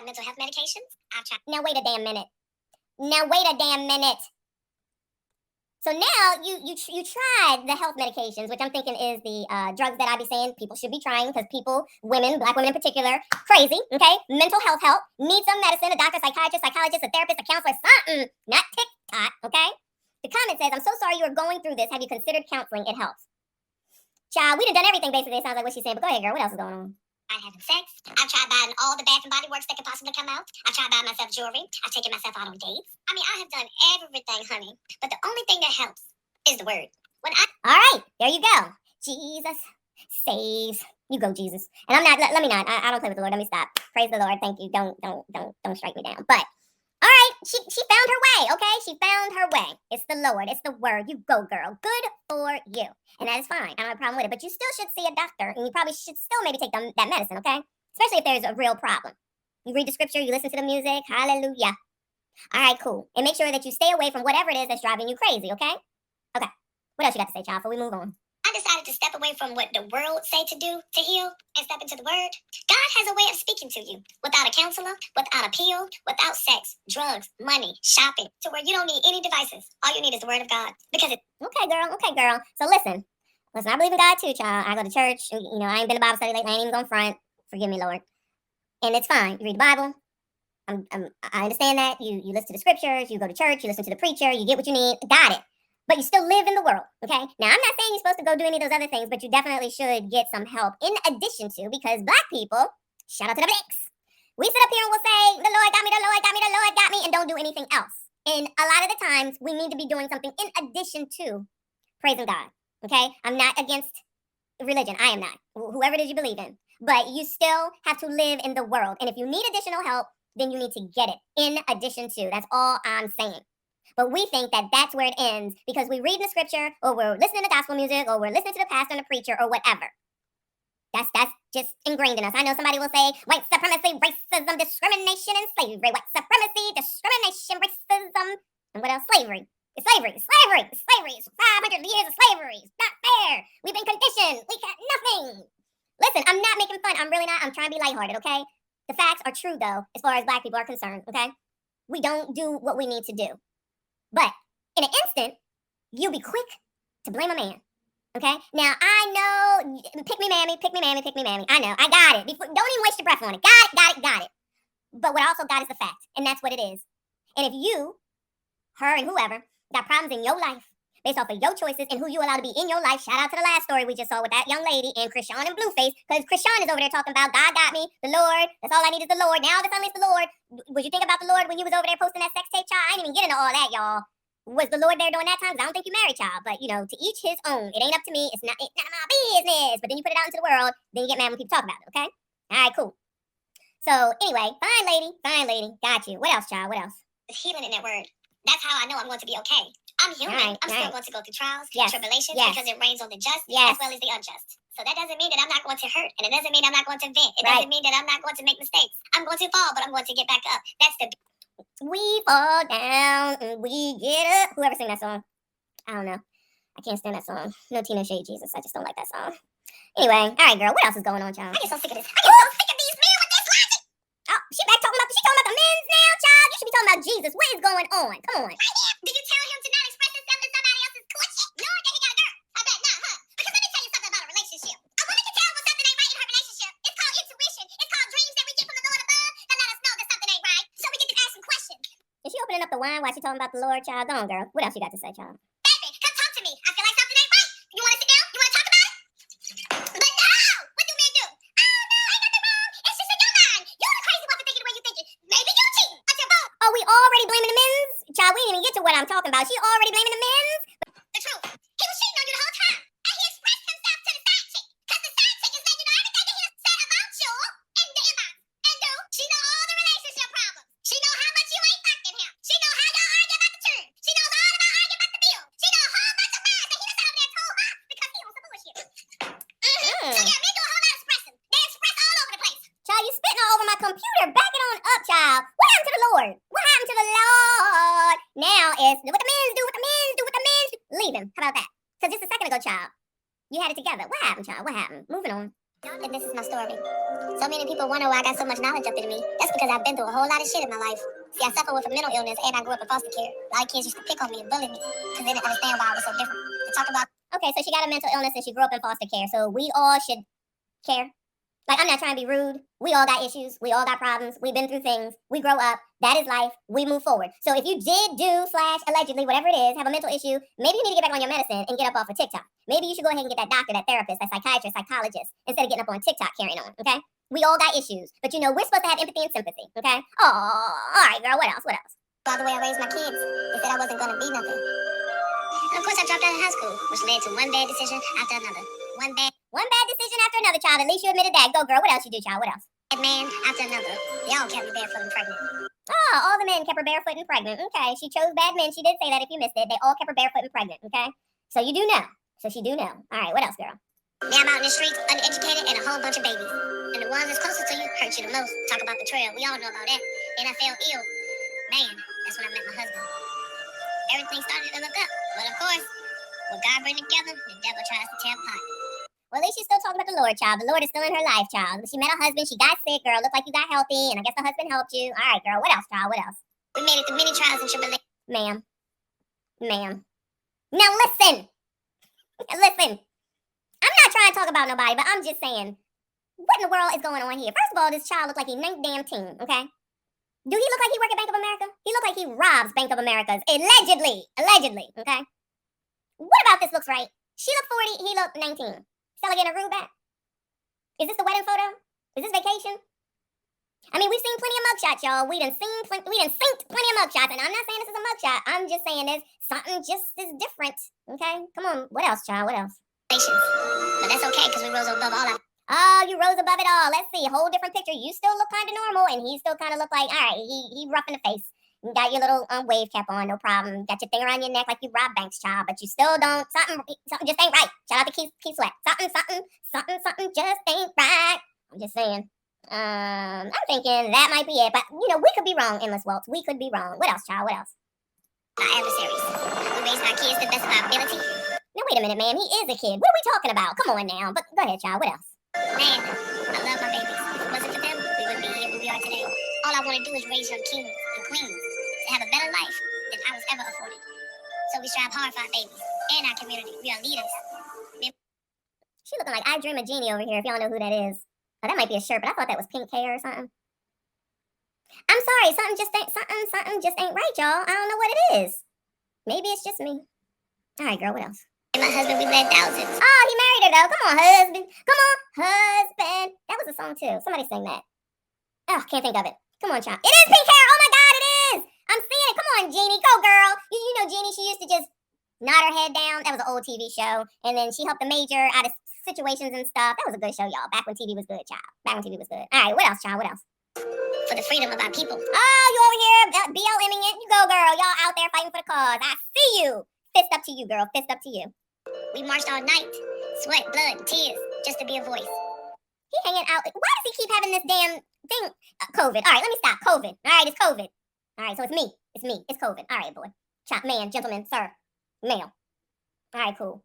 Mental health medications. Now wait a damn minute. Now wait a damn minute. So now you tried the health medications, which I'm thinking is the drugs that I be saying people should be trying because people, women, black women in particular, crazy. Okay, mental health help, need some medicine, a doctor, psychiatrist, psychologist, a therapist, a counselor, something. Not Tik-Tok. Okay. The comment says, "I'm so sorry you are going through this. Have you considered counseling? It helps." Child, we done everything basically. It sounds like what she's saying. But go ahead, girl. What else is going on? I having sex. I've tried buying all the Bath and Body Works that could possibly come out. I've tried buying myself jewelry. I've taken myself out on dates. I mean, I have done everything, honey. But the only thing that helps is the word. All right, there you go. Jesus saves. You go, Jesus. And I'm not. Let me not. I don't play with the Lord. Let me stop. Praise the Lord. Thank you. Don't strike me down. But all right, she found her way. Okay, she found her way. It's the Lord. It's the word. You go, girl. Good for you. And that is fine. I don't have a problem with it. But you still should see a doctor, and you probably should still maybe take that medicine, okay? Especially if there's a real problem. You read the scripture, you listen to the music. Hallelujah. All right, cool. And make sure that you stay away from whatever it is that's driving you crazy, okay? Okay. What else you got to say, child, before we move on? I decided to step away from what the world say to do to heal and step into the word. God has a way of speaking to you without a counselor, without a pill, without sex, drugs, money, shopping, to where you don't need any devices. All you need is the word of God. Because it. Okay, girl. So listen, I believe in God too, child. I go to church. You know, I ain't been to Bible study lately. I ain't even going front. Forgive me, Lord. And it's fine. You read the Bible. I understand that. You listen to the scriptures. You go to church. You listen to the preacher. You get what you need. Got it. But you still live in the world, okay? Now, I'm not saying you're supposed to go do any of those other things, but you definitely should get some help in addition to, because black people, shout out to the blacks, we sit up here and we'll say, the Lord got me, the Lord got me, the Lord got me, and don't do anything else. And a lot of the times, we need to be doing something in addition to praising God, okay? I'm not against religion. I am not. Whoever it is you believe in. But you still have to live in the world. And if you need additional help, then you need to get it in addition to. That's all I'm saying. But we think that that's where it ends because we read in the scripture, or we're listening to gospel music, or we're listening to the pastor and the preacher, or whatever. That's just ingrained in us. I know somebody will say white supremacy, racism, discrimination, and slavery. White supremacy, discrimination, racism, and what else? Slavery. It's slavery. It's 500 years of slavery. It's not fair. We've been conditioned. We got nothing. Listen, I'm not making fun. I'm really not. I'm trying to be lighthearted, okay? The facts are true, though, as far as black people are concerned, okay? We don't do what we need to do. But in an instant, you'll be quick to blame a man. Okay? Now, I know, pick me, mammy. I know, I got it. Don't even waste your breath on it. Got it. But what I also got is the fact, and that's what it is. And if you, her, and whoever got problems in your life based off of your choices and who you allow to be in your life, shout out to the last story we just saw with that young lady and Krishan and Blueface, because Krishan is over there talking about God got me, the Lord, that's all I need is the Lord. Now the son is the Lord. Would you think about the Lord when you was over there posting that sex tape, child? I didn't even get into all that, y'all. Was the Lord there during that time? 'Cause I don't think you married, child. But, you know, to each his own. It ain't up to me. It's none of my business. But then you put it out into the world. Then you get mad when people talk about it, okay? All right, cool. So, anyway, fine, lady. Got you. What else, child? What else? There's healing in that word. That's how I know I'm going to be okay. I'm human. Right, I'm still going to go through trials, tribulations, because it rains on the just as well as the unjust. So that doesn't mean that I'm not going to hurt. And it doesn't mean I'm not going to vent. It doesn't mean that I'm not going to make mistakes. I'm going to fall, but I'm going to get back up. That's the... We fall down and we get up. Whoever sang that song? I don't know. I can't stand that song. No Tina Shade Jesus. I just don't like that song. Anyway, all right, girl. What else is going on, child? I get so sick of this. I get so sick of these men with this logic. Oh, she talking about the men's now, child. You should be talking about Jesus. What is going on? Come on. Right here. Did you tell him to not express himself in somebody else's courtship? Knowing that he got a girl. I bet not, huh? Because let me tell you something about a relationship. A woman can tell when something ain't right in her relationship. It's called intuition. It's called dreams that we get from the Lord above that let us know that something ain't right. So we get to ask some questions. Is she opening up the wine while she talking about the Lord, child? Go on, girl. What else you got to say, child? Baby, come talk to me. I feel like something ain't right. You want to sit down? You want to talk about it? But no! What do men do? Oh, no, ain't nothing wrong. It's just in your mind. You're the crazy one for thinking the way you thinking. Maybe you cheating. But you're both. Oh, we already blaming the men's? Child, we didn't even get to what I'm talking about. She already blaming the men's? The truth. He was cheating on you the whole time. And he expressed himself to the side chick. Because the side chick is letting you know everything that he has said about you in the inbox. And do, she know all the relationship problems. She know how much you ain't fucking him. She know how y'all argue about the churn. She knows all about arguing about the bill. She know a whole bunch of lies that he done sat over there and told her because he on some bullshit. So yeah, men do a whole lot of expressing. They express You had it together. What happened, child? What happened? Moving on. And this is my story. So many people wonder why I got so much knowledge up in me. That's because I've been through a whole lot of shit in my life. See, I suffer with a mental illness and I grew up in foster care. A lot of kids used to pick on me and bully me because they didn't understand why I was so different. They talk about, okay, so she got a mental illness and she grew up in foster care. So we all should care. Like, I'm not trying to be rude. We all got issues. We all got problems. We've been through things. We grow up. That is life. We move forward. So if you did do / allegedly, whatever it is, have a mental issue, maybe you need to get back on your medicine and get up off of TikTok. Maybe you should go ahead and get that doctor, that therapist, that psychiatrist, psychologist, instead of getting up on TikTok carrying on, okay? We all got issues. But, you know, we're supposed to have empathy and sympathy, okay? Oh, all right, girl. What else? What else? By the way I raised my kids, they said I wasn't going to be nothing. And of course, I dropped out of high school, which led to one bad decision after another. One bad decision after another, child. At least you admitted that. Go, girl. What else you do, child? What else? Bad man after another. They all kept me barefoot and pregnant. Oh, all the men kept her barefoot and pregnant. Okay, she chose bad men. She did say that if you missed it. They all kept her barefoot and pregnant, okay? So you do know. So she do know. All right, what else, girl? Now I'm out in the streets, uneducated, and a whole bunch of babies. And the ones that's closest to you hurt you the most. Talk about betrayal. We all know about that. And I fell ill. Man, that's when I met my husband. Everything started to look up. But of course, what God bring together, the devil tries to tear apart. Well, at least she's still talking about the Lord, child. The Lord is still in her life, child. She met her husband. She got sick, girl. Looked like you got healthy, and I guess the husband helped you. All right, girl. What else, child? What else? We made it through many trials and tribulations. Ma'am. Now listen. Listen. I'm not trying to talk about nobody, but I'm just saying, what in the world is going on here? First of all, this child looked like he ain't damn teen, okay? Do he look like he work at Bank of America? He look like he robs Bank of America's. Allegedly, okay? What about this looks right? She looked 40, he looked 19. Stella getting a room back? Is this the wedding photo? Is this vacation? I mean, we've seen plenty of mugshots, y'all. We done synced plenty of mugshots, and I'm not saying this is a mugshot. I'm just saying this something just is different, okay? Come on, what else, child? What else? But that's okay, because we rose above all of it. Oh, you rose above it all. Let's see, whole different picture. You still look kind of normal, and he still kind of look like, all right, he rough in the face. You got your little wave cap on, no problem. Got your thing around your neck like you rob banks, child, but you still don't, something just ain't right. Shout out to Keith Sweat. Something just ain't right. I'm just saying. I'm thinking that might be it, but, you know, we could be wrong, Endless Waltz. We could be wrong. What else, child? What else? Our adversaries. We raised our kids to the best of our ability. Now, wait a minute, ma'am. He is a kid. What are we talking about? Come on now. But go ahead, child. What else? Man, I love my babies. If it wasn't for them, we wouldn't be here where we are today. All I want to do is raise young kings and queens to have a better life than I was ever afforded. So we strive hard for our babies and our community. We are leaders. She looking like I Dream of Jeannie over here, if y'all know who that is. Oh, that might be a shirt, but I thought that was pink hair or something. I'm sorry, something just ain't right, y'all. I don't know what it is. Maybe it's just me. All right, girl, what else? And my husband, we led thousands. Oh, he married her, though. Come on, husband. Come on, husband. That was a song, too. Somebody sang that. Oh, can't think of it. Come on, child. It is pink hair. Oh, my God, it is. I'm seeing it. Come on, Jeannie. Go, girl. You know Jeannie, she used to just nod her head down. That was an old TV show. And then she helped the major out of situations and stuff. That was a good show, y'all. Back when TV was good, child. Back when TV was good. All right, what else, child? What else? For the freedom of our people. Oh, you over here BLMing it. You go, girl. Y'all out there fighting for the cause. I see you. Fist up to you, girl. Fist up to you. We marched all night. Sweat, blood, tears, just to be a voice. He hanging out. Why does he keep having this damn thing? COVID. All right, let me stop. COVID. All right, it's COVID. All right, so it's me. It's me. It's COVID. All right, boy. Man, gentleman, sir, male. All right, cool.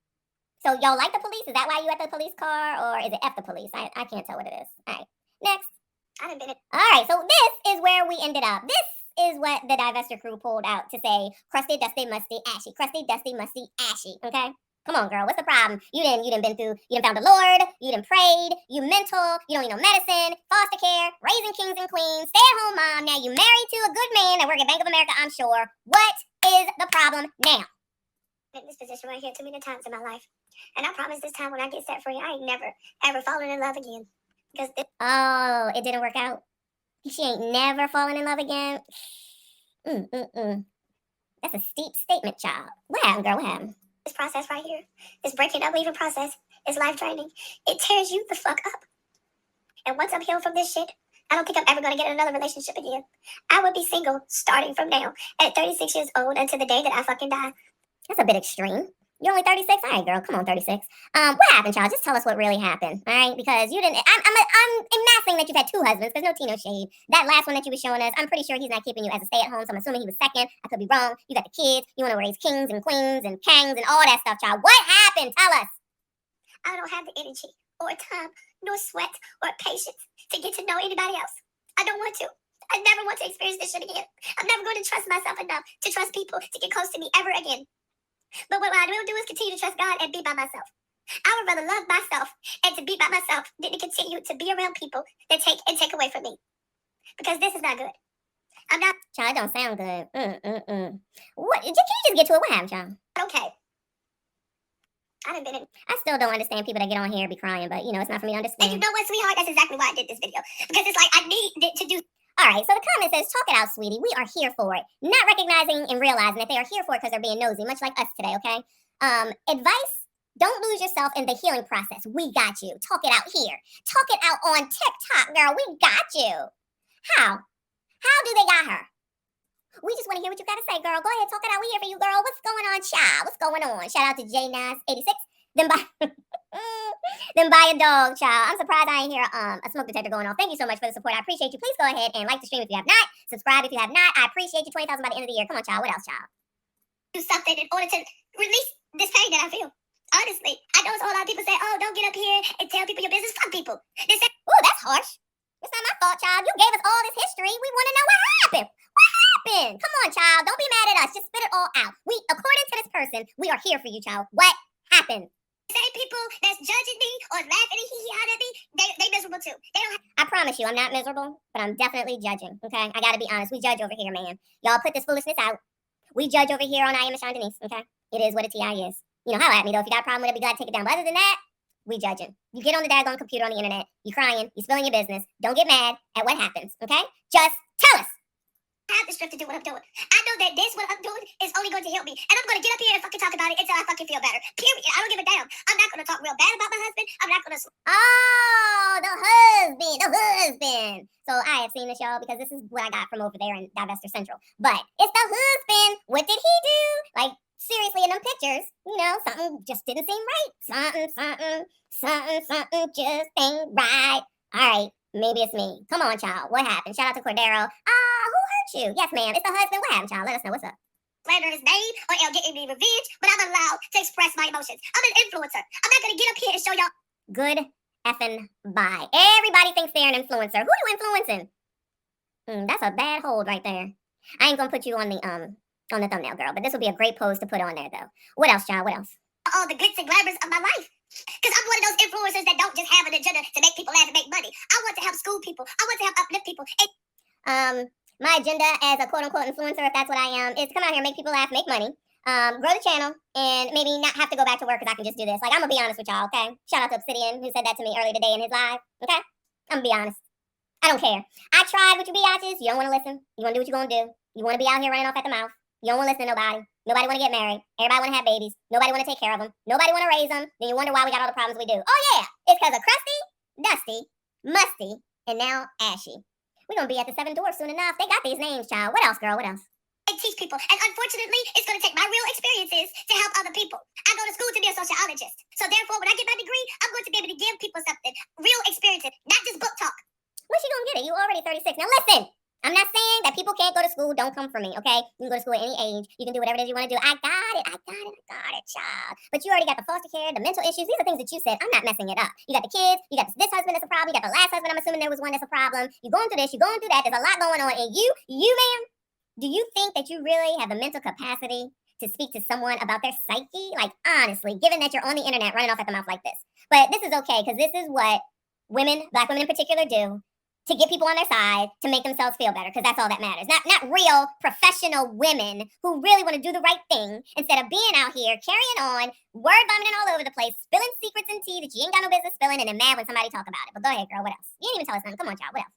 So y'all like the police? Is that why you at the police car? Or is it F the police? I can't tell what it is. All right, next. I done been it. All right, so this is where we ended up. This is what the Divester crew pulled out to say, crusty, dusty, musty, ashy. Crusty, dusty, musty, ashy, okay? Come on, girl, what's the problem? You done found the Lord, you done prayed, you mental, you don't need no medicine, foster care, raising kings and queens, stay-at-home mom, now you married to a good man that work at Bank of America, I'm sure. What is the problem now? In this position right here too many times in my life. And I promise this time when I get set free, I ain't never, ever fallen in love again. Because oh, it didn't work out. She ain't never fallen in love again. That's a steep statement, child. What happened, girl? What happened? This process right here, this breaking up leaving process, is life draining. It tears you the fuck up. And once I'm healed from this shit, I don't think I'm ever going to get in another relationship again. I would be single starting from now at 36 years old until the day that I fucking die. That's a bit extreme. You're only 36? All right, girl. Come on, 36. What happened, child? Just tell us what really happened, all right? Because you didn't... I'm not saying that you've had two husbands, because no tea, no shade. That last one that you were showing us, I'm pretty sure he's not keeping you as a stay-at-home, so I'm assuming he was second. I could be wrong. You got the kids. You want to raise kings and queens and kangs and all that stuff, child. What happened? Tell us. I don't have the energy or time nor sweat or patience to get to know anybody else. I don't want to. I never want to experience this shit again. I'm never going to trust myself enough to trust people to get close to me ever again. But what I will do is continue to trust God and be by myself. I would rather love myself and to be by myself than to continue to be around people that take away from me. Because this is not good. I'm not. Child, it don't sound good. What? Can you just get to it? What happened, child? Okay. I done been in. I still don't understand people that get on here and be crying, but you know, it's not for me to understand. And you know what, sweetheart? That's exactly why I did this video. Because it's like I need to do. All right, so the comment says, talk it out, sweetie. We are here for it. Not recognizing and realizing that they are here for it because they're being nosy, much like us today, okay? Advice, don't lose yourself in the healing process. We got you. Talk it out here. Talk it out on TikTok, girl. We got you. How? How do they got her? We just want to hear what you got to say, girl. Go ahead, talk it out. We here for you, girl. What's going on, child? What's going on? Shout out to J-Nas86. Then buy a dog, child. I'm surprised I ain't hear a smoke detector going off. Thank you so much for the support. I appreciate you. Please go ahead and like the stream if you have not. Subscribe if you have not. I appreciate you. 20,000 by the end of the year. Come on, child. What else, child? Do something in order to release this pain that I feel. Honestly, I know it's a whole lot of people say, oh, don't get up here and tell people your business. Fuck people. They say, ooh, that's harsh. It's not my fault, child. You gave us all this history. We want to know what happened. What happened? Come on, child. Don't be mad at us. Just spit it all out. We, according to this person, we are here for you, child. What happened? Same people that's judging me or laughing at me, they miserable too. They don't. I promise you, I'm not miserable, but I'm definitely judging. Okay, I gotta be honest. We judge over here, man. Y'all put this foolishness out. We judge over here on I Am MICHONDENYSE. Okay, it is what a TI is. You know, holla at me though. If you got a problem with it, be glad to take it down. But other than that, we judging. You get on the daggone computer on the internet. You crying. You spilling your business. Don't get mad at what happens. Okay, just tell us. I have the strength to do what I'm doing. I know that this, what I'm doing, is only going to help me. And I'm going to get up here and fucking talk about it until I fucking feel better. Period. I don't give a damn. I'm not going to talk real bad about my husband. I'm not going to... Oh, the husband. So I have seen this, y'all, because this is what I got from over there in Divestor Central. But it's the husband. What did he do? Like, seriously, in them pictures, you know, something just didn't seem right. Something just ain't right. All right. Maybe it's me. Come on, child. What happened? Shout out to Cordero. Who hurt you? Yes, ma'am. It's the husband. What happened, child? Let us know. What's up? Slander his name or getting me revenge, but I'm allowed to express my emotions. I'm an influencer. I'm not going to get up here and show y'all. Good effing bye. Everybody thinks they're an influencer. Who you influencing? That's a bad hold right there. I ain't going to put you on the thumbnail, girl, but this will be a great pose to put on there, though. What else, child? What else? All the glitz and glamours of my life. Because I'm one of those influencers that don't just have an agenda to make people laugh and make money. I want to help school people. I want to help uplift people. My agenda as a quote-unquote influencer, if that's what I am, is to come out here, make people laugh, make money, grow the channel, and maybe not have to go back to work because I can just do this. Like, I'm going to be honest with y'all, okay? Shout out to Obsidian, who said that to me earlier today in his live, okay? I'm going to be honest. I don't care. I tried with you biatches. You don't want to listen. You want to do what you're going to do. You want to be out here running off at the mouth. You don't want to listen to nobody. Nobody want to get married. Everybody want to have babies. Nobody want to take care of them. Nobody want to raise them. Then you wonder why we got all the problems we do. Oh, yeah. It's because of crusty, dusty, musty, and now ashy. We're going to be at the 7 doors soon enough. They got these names, child. What else, girl? What else? I teach people. And unfortunately, it's going to take my real experiences to help other people. I go to school to be a sociologist. So therefore, when I get my degree, I'm going to be able to give people something. Real experiences, not just book talk. When's she going to get it? You already 36. Now listen. I'm not saying that people can't go to school. Don't come for me, okay? You can go to school at any age. You can do whatever it is you want to do. I got it, child. But you already got the foster care, the mental issues. These are things that you said. I'm not messing it up. You got the kids. You got this husband that's a problem. You got the last husband. I'm assuming there was one that's a problem. You're going through this. You're going through that. There's a lot going on. And you, ma'am, do you think that you really have the mental capacity to speak to someone about their psyche? Like, honestly, given that you're on the internet running off at the mouth like this. But this is okay, because this is what women, black women in particular, do to get people on their side, to make themselves feel better, because that's all that matters. Not real professional women who really want to do the right thing instead of being out here carrying on, word vomiting all over the place, spilling secrets and tea that you ain't got no business spilling, and then mad when somebody talk about it. But go ahead, girl. What else? You didn't even tell us nothing. Come on, child. What else?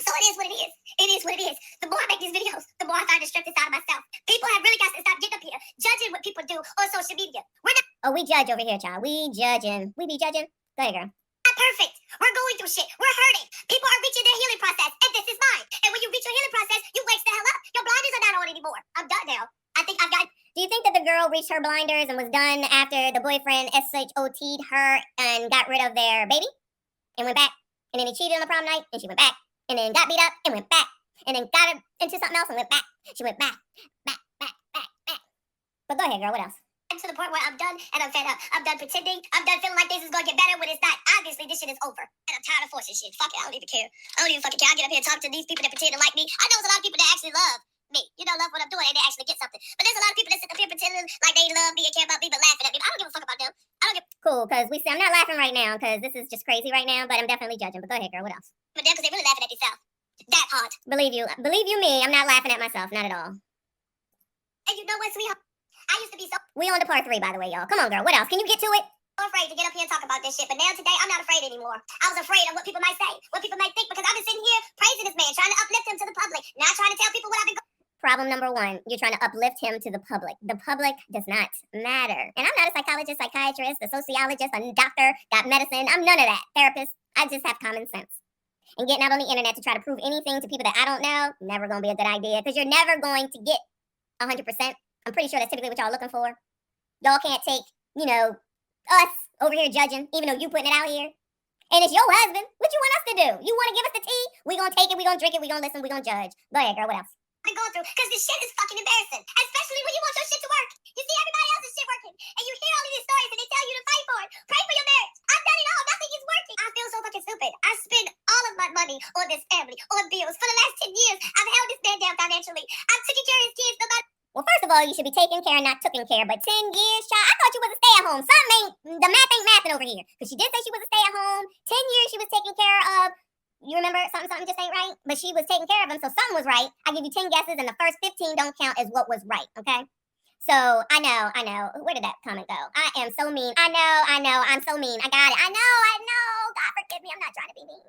So it is what it is. It is what it is. The more I make these videos, the more I find the strength inside of myself. People have really got to stop getting up here judging what people do on social media. We're not. Oh, we judge over here, child. We judging. We be judging. Go ahead, girl. Not perfect. We're going through shit. We're hurting. People are reaching their healing process, and this is mine. And when you reach your healing process, you wakes the hell up. Your blinders are not on anymore. I'm done now. I think I've got. Do you think that the girl reached her blinders and was done after the boyfriend SHOT'd her and got rid of their baby and went back? And then he cheated on the prom night, and she went back. And then got beat up and went back. And then got her into something else and went back. She went back. But go ahead, girl. What else? to the point where I'm done and I'm fed up. I'm done pretending. I'm done feeling like this is gonna get better when it's not. Obviously, this shit is over. And I'm tired of forcing shit. Fuck it, I don't even care. I don't even fucking care. I get up here and talk to these people that pretend to like me. I know there's a lot of people that actually love me. You know, love what I'm doing and they actually get something. But there's a lot of people that sit up here pretending like they love me and care about me, but laughing at me. I don't give a fuck about them. I don't give. Cool, because I'm not laughing right now because this is just crazy right now, but I'm definitely judging. But go ahead, girl. What else? But them because they're really laughing at themselves. That hard. Believe you me, I'm not laughing at myself, not at all. And you know what, sweetheart? I used to be so. We on to part 3, by the way, y'all. Come on, girl. What else? Can you get to it? I'm afraid to get up here and talk about this shit, but now today I'm not afraid anymore. I was afraid of what people might say, what people might think, because I've been sitting here praising this man, trying to uplift him to the public, not trying to tell people what I've been going. Problem number 1, you're trying to uplift him to the public. The public does not matter. And I'm not a psychologist, psychiatrist, a sociologist, a doctor, got medicine. I'm none of that. Therapist. I just have common sense. And getting out on the internet to try to prove anything to people that I don't know, never going to be a good idea, because you're never going to get 100%. I'm pretty sure that's typically what y'all looking for. Y'all can't take, us over here judging, even though you putting it out here. And it's your husband. What you want us to do? You want to give us the tea? We gonna take it, we gonna drink it, we gonna listen, we gonna judge. Go ahead, girl, what else? I've been going through, because this shit is fucking embarrassing. Especially when you want your shit to work. You see everybody else's shit working, and you hear all of these stories, and they tell you to fight for it. Pray for your marriage. I've done it all. Nothing is working. I feel so fucking stupid. I spend all of my money on this family, on bills. For the last 10 years, I've held this man down financially. I've taken care of his kids no matter. Well, first of all, you should be taking care and not taking care. But 10 years, child, I thought you was a stay-at-home. The math ain't mathing over here. Because she did say she was a stay-at-home. 10 years she was taking care of, you remember, something just ain't right? But she was taking care of him, so something was right. I give you 10 guesses, and the first 15 don't count as what was right, okay? So, I know. Where did that comment go? I am so mean. I know. I'm so mean. I got it. I know. God forgive me. I'm not trying to be mean.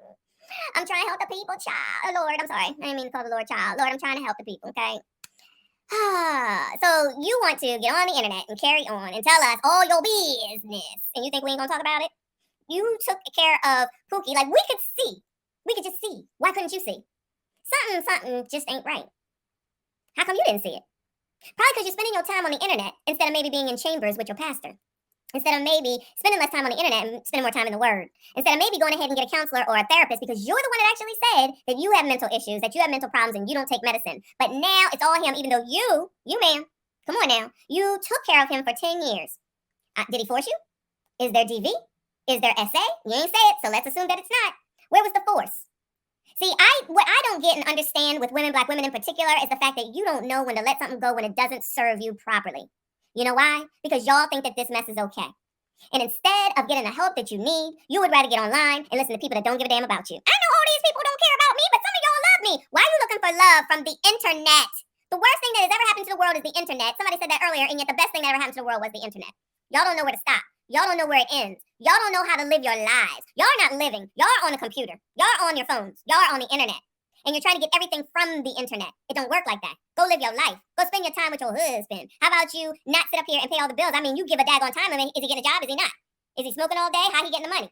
I'm trying to help the people, child. Oh, Lord, I'm sorry. I didn't mean to call the Lord child. Lord, I'm trying to help the people, okay? So you want to get on the internet and carry on and tell us all your business, and you think we ain't gonna talk about it? You took care of Pookie, like we could just see. Why couldn't you see? Something just ain't right. How come you didn't see it? Probably because you're spending your time on the internet instead of maybe being in chambers with your pastor. Instead of maybe spending less time on the internet and spending more time in the Word. Instead of maybe going ahead and get a counselor or a therapist, because you're the one that actually said that you have mental issues, that you have mental problems, and you don't take medicine. But now it's all him, even though you ma'am, come on now, you took care of him for 10 years. Did he force you? Is there DV? Is there SA? You ain't say it, so let's assume that it's not. Where was the force? See, what I don't get and understand with women, black women in particular, is the fact that you don't know when to let something go when it doesn't serve you properly. You know why? Because y'all think that this mess is okay. And instead of getting the help that you need, you would rather get online and listen to people that don't give a damn about you. I know all these people don't care about me, but some of y'all love me. Why are you looking for love from the internet? The worst thing that has ever happened to the world is the internet. Somebody said that earlier, and yet the best thing that ever happened to the world was the internet. Y'all don't know where to stop. Y'all don't know where it ends. Y'all don't know how to live your lives. Y'all are not living. Y'all are on the computer. Y'all are on your phones. Y'all are on the internet. And you're trying to get everything from the internet. It don't work like that. Go live your life. Go spend your time with your husband. How about you not sit up here and pay all the bills? I mean, you give a daggone time limit. Is he getting a job? Is he not? Is he smoking all day? How he getting the money?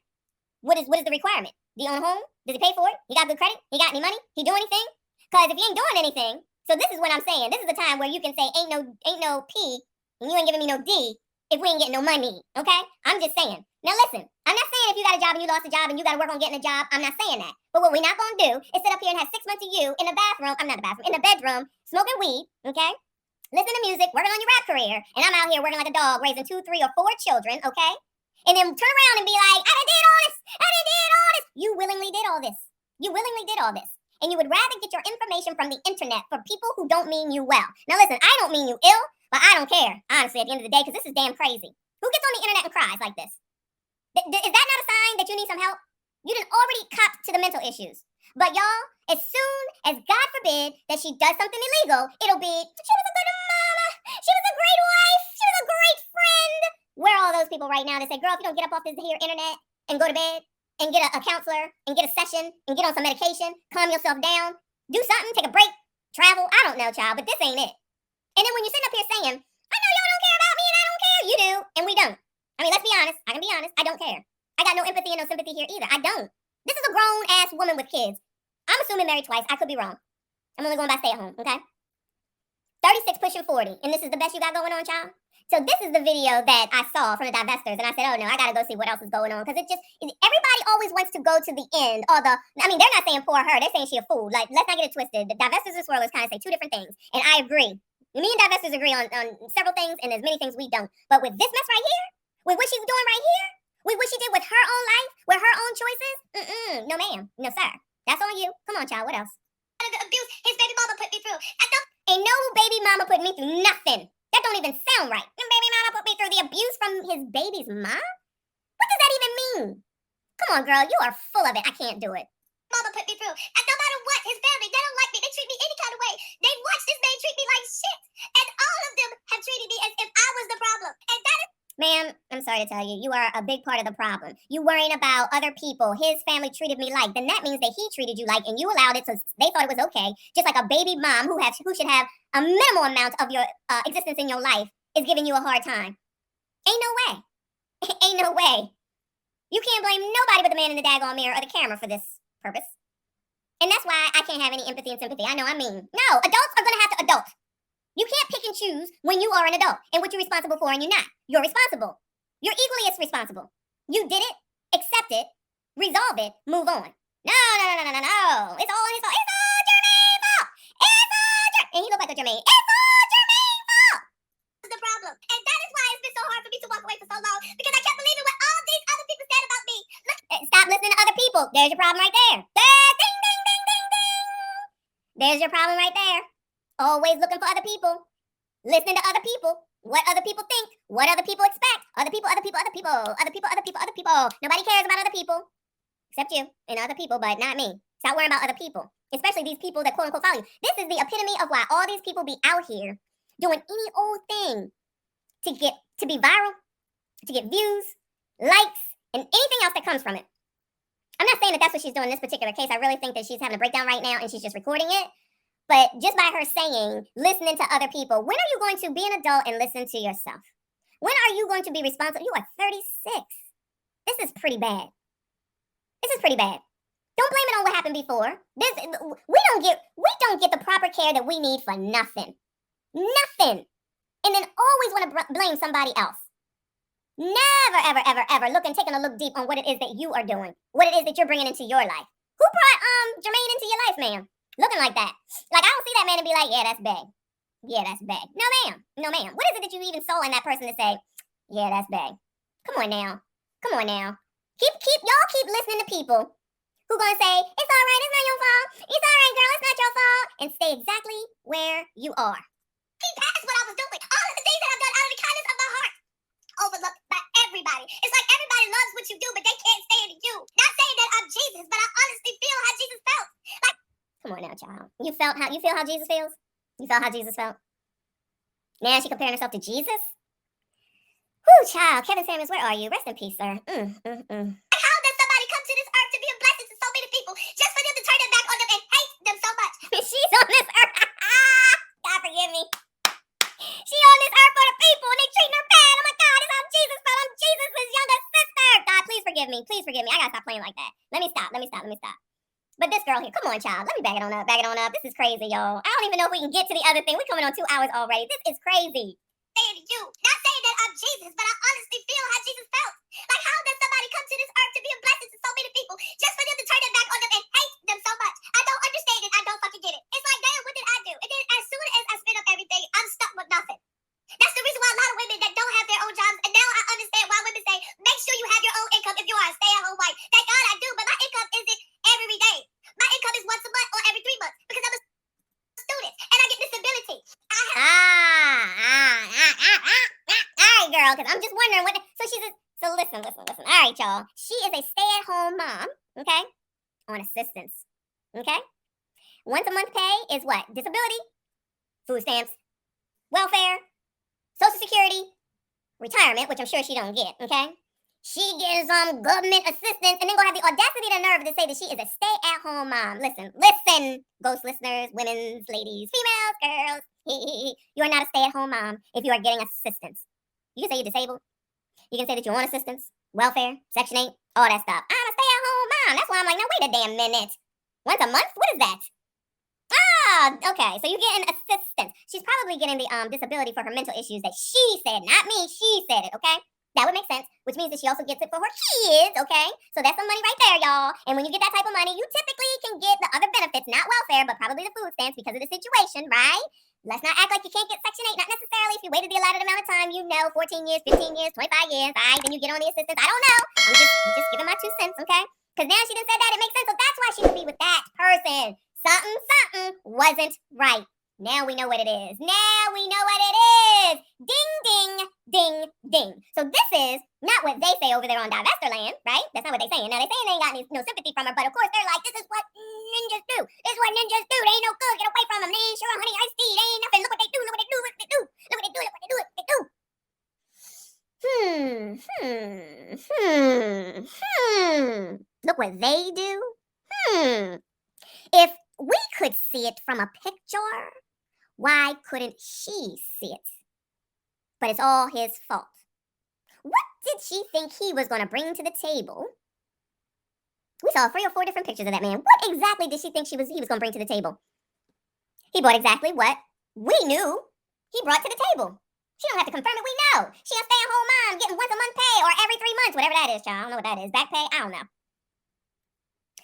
What is the requirement? Do you own a home? Does he pay for it? He got good credit? He got any money? He do anything? Because if he ain't doing anything, so this is what I'm saying. This is the time where you can say ain't no P and you ain't giving me no D if we ain't getting no money, okay? I'm just saying. Now listen, I'm not saying if you got a job and you lost a job and you got to work on getting a job, I'm not saying that. But what we're not going to do is sit up here and have 6 months of you in the bathroom, in the bedroom, smoking weed, okay? Listening to music, working on your rap career, and I'm out here working like a dog, raising 2, 3, or 4 children, okay? And then turn around and be like, I done did all this. You willingly did all this. And you would rather get your information from the internet for people who don't mean you well. Now listen, I don't mean you ill, but I don't care, honestly, at the end of the day, because this is damn crazy. Who gets on the internet and cries like this? Is that not a sign that you need some help? You done already copped to the mental issues. But y'all, as soon as, God forbid, that she does something illegal, it'll be, she was a good mama, she was a great wife, she was a great friend. Where are all those people right now that say, girl, if you don't get up off this here internet and go to bed and get a counselor and get a session and get on some medication, calm yourself down, do something, take a break, travel, I don't know, child, but this ain't it. And then when you're sitting up here saying, I know y'all don't care about me and I don't care, you do, and we don't. I mean, let's be honest. I can be honest. I don't care. I got no empathy and no sympathy here either. I don't. This is a grown-ass woman with kids. I'm assuming married twice. I could be wrong. I'm only going by stay-at-home, okay? 36 pushing 40. And this is the best you got going on, child? So this is the video that I saw from the divestors. And I said, oh, no, I got to go see what else is going on. Because everybody always wants to go to the end. I mean, they're not saying poor her. They're saying she a fool. Like, let's not get it twisted. The divestors and swirlers kind of say 2 different things. And I agree. Me and divestors agree on several things, and there's many things we don't. But with this mess right here, with what she's doing right here, with what she did with her own life, with her own choices, no ma'am, no sir. That's on you. Come on, child, what else? The abuse his baby mama put me through. Ain't no baby mama put me through nothing. That don't even sound right. And baby mama put me through the abuse from his baby's mom? What does that even mean? Come on, girl, you are full of it. I can't do it. Mama put me through. And no matter what, his family, they don't like me. They treat me any kind of way. They watch this man treat me like shit. And all of them have treated me as if I was the problem. And that is... Ma'am, I'm sorry to tell you, you are a big part of the problem. You worrying about other people. His family treated me like. Then that means that he treated you like, and you allowed it, so they thought it was okay. Just like a baby mom who should have a minimal amount of your existence in your life is giving you a hard time. Ain't no way. Ain't no way. You can't blame nobody but the man in the daggone mirror or the camera for this purpose. And that's why I can't have any empathy and sympathy. I know I mean. No, adults are going to have to adult. You can't pick and choose when you are an adult and what you're responsible for and you're not. You're responsible. You're equally as responsible. You did it, accept it, resolve it, move on. No. It's all his fault. It's all Jermaine's fault. It's all Jermaine. And he looked like a Jermaine. It's all Jermaine's fault. That's the problem. And that is why it's been so hard for me to walk away for so long, because I kept believing what all these other people said about me. Look, stop listening to other people. There's your problem right there. Ding, ding, ding, ding, ding. There's your problem right there. Always looking for other people. Listening to other people. What other people think. What other people expect. Other people. Nobody cares about other people. Except you and other people, but not me. Stop worrying about other people. Especially these people that quote unquote follow you. This is the epitome of why all these people be out here doing any old thing to be viral, to get views, likes, and anything else that comes from it. I'm not saying that that's what she's doing in this particular case. I really think that she's having a breakdown right now and she's just recording it. But just by her saying, listening to other people, when are you going to be an adult and listen to yourself? When are you going to be responsible? You are 36. This is pretty bad. Don't blame it on what happened before. We don't get the proper care that we need for nothing. Nothing. And then always want to blame somebody else. Never, ever taking a look deep on what it is that you are doing. What it is that you're bringing into your life. Who brought Jermaine into your life, ma'am? Looking like that. Like, I don't see that man and be like, yeah, that's bad. Yeah, that's bad. No, ma'am. What is it that you even saw in that person to say, yeah, that's bad? Come on now. Y'all keep listening to people who gonna say, it's all right, it's not your fault. It's all right, girl, it's not your fault. And stay exactly where you are. That's what I was doing. All of the things that I've done out of the kindness of my heart. Overlooked by everybody. It's like everybody loves what you do, but they can't stand you. Not saying that I'm Jesus, but I honestly feel how Jesus felt. Like, come on now, child. You feel how Jesus feels? You felt how Jesus felt? Now she comparing herself to Jesus? Whew, child. Kevin Samuels, where are you? Rest in peace, sir. How does somebody come to this earth to be a blessing to so many people just for them to turn their back on them and hate them so much? She's on this earth. God forgive me. She on this earth for the people and they treating her bad. Oh my God, it's how Jesus felt. I'm Jesus' younger sister. God, please forgive me. I gotta stop playing like that. Let me stop. But this girl here, come on, child. Let me back it on up. This is crazy, y'all. I don't even know if we can get to the other thing. We're coming on 2 hours already. This is crazy. Saying you, not saying that I'm Jesus, but I honestly feel how Jesus felt. Like, how does somebody come to this earth to be a blessing to so many people just for them to turn their back on them and hate them so much? I don't understand it. I don't fucking get it. It's like, damn, what did I do? And then as soon as I spin up everything, I'm stuck with nothing. That's the reason why a lot of women that don't have their own jobs, and now I understand why women say, make sure you have your own income if you are a stay-at-home wife. Thank God I do, but my income isn't every day. My income is once a month or every 3 months because I'm a student and I get disability. All right, girl, because I'm just wondering what. So listen. All right, y'all. She is a stay-at-home mom, okay, on assistance, okay. Once a month pay is what? Disability, food stamps, welfare, Social Security, retirement, which I'm sure she don't get, okay. She gets government assistance and then go have the audacity to nerve to say that she is a stay-at-home mom. Listen, ghost listeners, women's, ladies, females, girls. You are not a stay-at-home mom if you are getting assistance. You can say you're disabled. You can say that you want assistance, welfare, Section 8, all that stuff. I'm a stay-at-home mom. That's why I'm like, now wait a damn minute. Once a month? What is that? Okay, so you're getting assistance. She's probably getting the disability for her mental issues that she said, not me. She said it, okay? That would make sense, which means that she also gets it for her kids, okay? So that's some money right there, y'all. And when you get that type of money, you typically can get the other benefits, not welfare, but probably the food stamps because of the situation, right? Let's not act like you can't get Section 8. Not necessarily. If you waited the allotted amount of time, 14 years, 15 years, 25 years. All right, then you get on the assistance. I don't know. I'm just giving my 2 cents, okay? Because now she done said that, it makes sense. So that's why she would be with that person. Something wasn't right. Now we know what it is. Now we know what it is. Ding, ding, ding, ding. So this is not what they say over there on Divestor Land, right? That's not what they're saying. Now, they're saying they ain't got no sympathy from her, but of course they're like, this is what ninjas do. This is what ninjas do. They ain't no good. Get away from them. They ain't sure honey iced tea. They ain't nothing. Look what they do. Look what they do. Look what they do. Look what they do. Look what they do. Look what they do. Look what they do. If we could see it from a picture, why couldn't she see it? But it's all his fault. What did she think he was going to bring to the table? We saw 3 or 4 different pictures of that man. What exactly did she think he was going to bring to the table? He brought exactly what we knew he brought to the table. She don't have to confirm it. We know. She a stay-at-home mom getting once a month pay or every 3 months, whatever that is, child. I don't know what that is. Back pay? I don't know.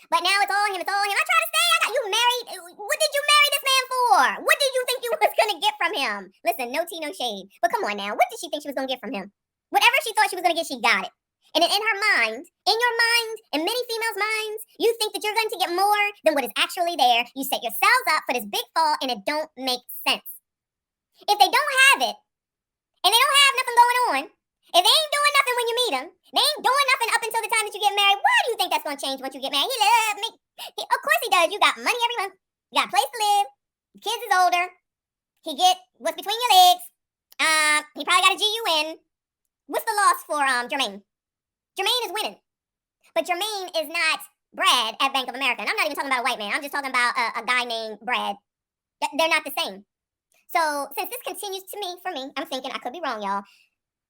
But now it's all him. It's all him. I try to stay. I got you married. What did you marry this man for? What did you think you was going to get from him? Listen, no tea, no shade. But come on now. What did she think she was going to get from him? Whatever she thought she was going to get, she got it. And in her mind, in your mind, in many females' minds, you think that you're going to get more than what is actually there. You set yourselves up for this big fall, and it don't make sense. If they don't have it, and they don't have nothing going on, if they ain't doing nothing when you meet them, they ain't doing nothing up until the time that you get married, why do you think that's going to change once you get married? He loves me. Of course he does. You got money every month. You got a place to live. The kids is older. He get what's between your legs. He probably got a GUN. What's the loss for Jermaine? Jermaine is winning. But Jermaine is not Brad at Bank of America. And I'm not even talking about a white man. I'm just talking about a guy named Brad. They're not the same. So since this continues for me, I'm thinking, I could be wrong, y'all.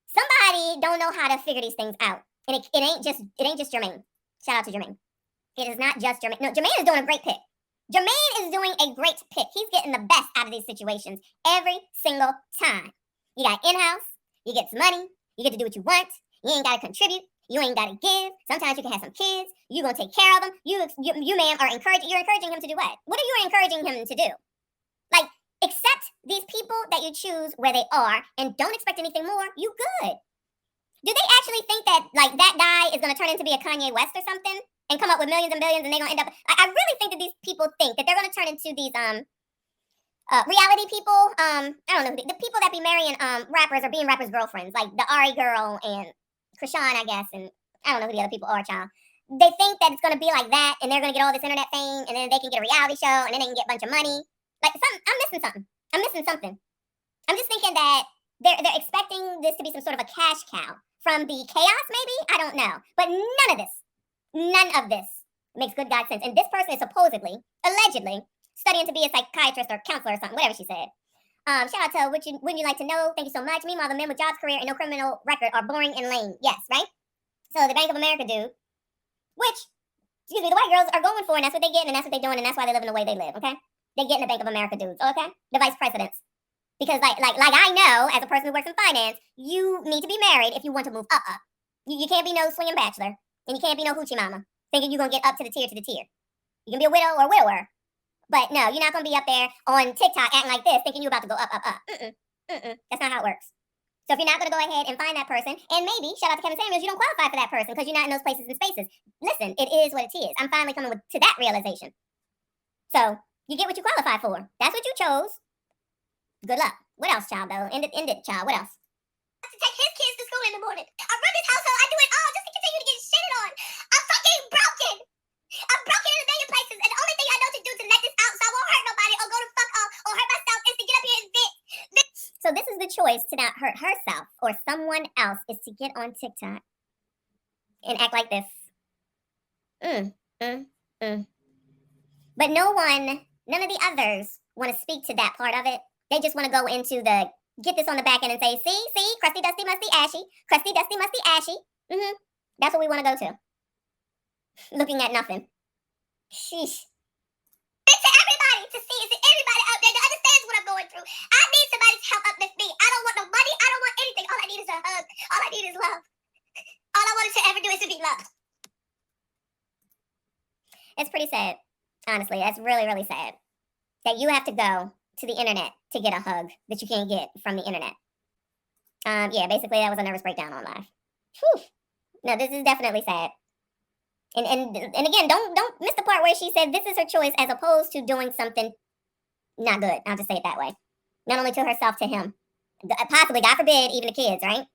Somebody don't know how to figure these things out. And it ain't just Jermaine. Shout out to Jermaine. It is not just Jermaine. No, Jermaine is doing a great pick. Jermaine is doing a great pick. He's getting the best out of these situations every single time. You got in-house. You get some money. You get to do what you want. You ain't got to contribute. You ain't got to give. Sometimes you can have some kids. You're going to take care of them. You ma'am, you're encouraging him to do what? What are you encouraging him to do? Like, accept these people that you choose where they are and don't expect anything more. You good. Do they actually think that, like, that guy is going to turn into be a Kanye West or something and come up with millions and billions and they're going to end up... I really think that these people think that they're going to turn into these reality people. I don't know. The people that be marrying rappers or being rappers' girlfriends, like the Ari girl and Krishan, I guess, and I don't know who the other people are, child. They think that it's going to be like that and they're going to get all this internet fame and then they can get a reality show and then they can get a bunch of money. Like, I'm missing something. I'm just thinking that they're expecting this to be some sort of a cash cow from the chaos, maybe? I don't know. But none of this makes good God sense. And this person is supposedly, allegedly, studying to be a psychiatrist or counselor or something, whatever she said. Shout out to Wouldn't You Like to Know? Thank you so much. Meanwhile, the men with jobs, career, and no criminal record are boring and lame. Yes, right? So the Bank of America dude, which, excuse me, the white girls are going for, and that's what they get, and that's what they're doing, and that's why they live in the way they live, okay? They get in the Bank of America dudes, okay? The vice presidents. Because like I know, as a person who works in finance, you need to be married if you want to move up. You can't be no swinging bachelor, and you can't be no hoochie mama, thinking you're going to get up to the tier. You can be a widow or a widower, but no, you're not going to be up there on TikTok acting like this, thinking you're about to go up. That's not how it works. So if you're not going to go ahead and find that person, and maybe, shout out to Kevin Samuels, you don't qualify for that person because you're not in those places and spaces. Listen, it is what it is. I'm finally coming to that realization. So you get what you qualify for. That's what you chose. Good luck. What else, child, though? End it, child. What else? To take his kids to school in the morning. I run this household. I do it all just to continue to get shitted on. I'm fucking broken. I'm broken in a million places. And the only thing I know to do to let this out so I won't hurt nobody or go to fuck off or hurt myself is to get up here and vent. So this is the choice to not hurt herself or someone else is to get on TikTok and act like this. But none of the others want to speak to that part of it. They just want to go into the, get this on the back end and say, see, crusty, dusty, musty, ashy. Crusty, dusty, musty, ashy. That's what we want to go to. Looking at nothing. Sheesh. It's to everybody to see. It's to everybody out there that understands what I'm going through. I need somebody to help uplift me. I don't want no money. I don't want anything. All I need is a hug. All I need is love. All I wanted to ever do is to be loved. It's pretty sad. Honestly, that's really, really sad. That you have to go to the internet to get a hug that you can't get from the internet. Yeah, basically that was a nervous breakdown on live. Whew. No, this is definitely sad. And again, don't miss the part where she said this is her choice as opposed to doing something not good. I'll just say it that way. Not only to herself, to him. Possibly, God forbid, even the kids, right?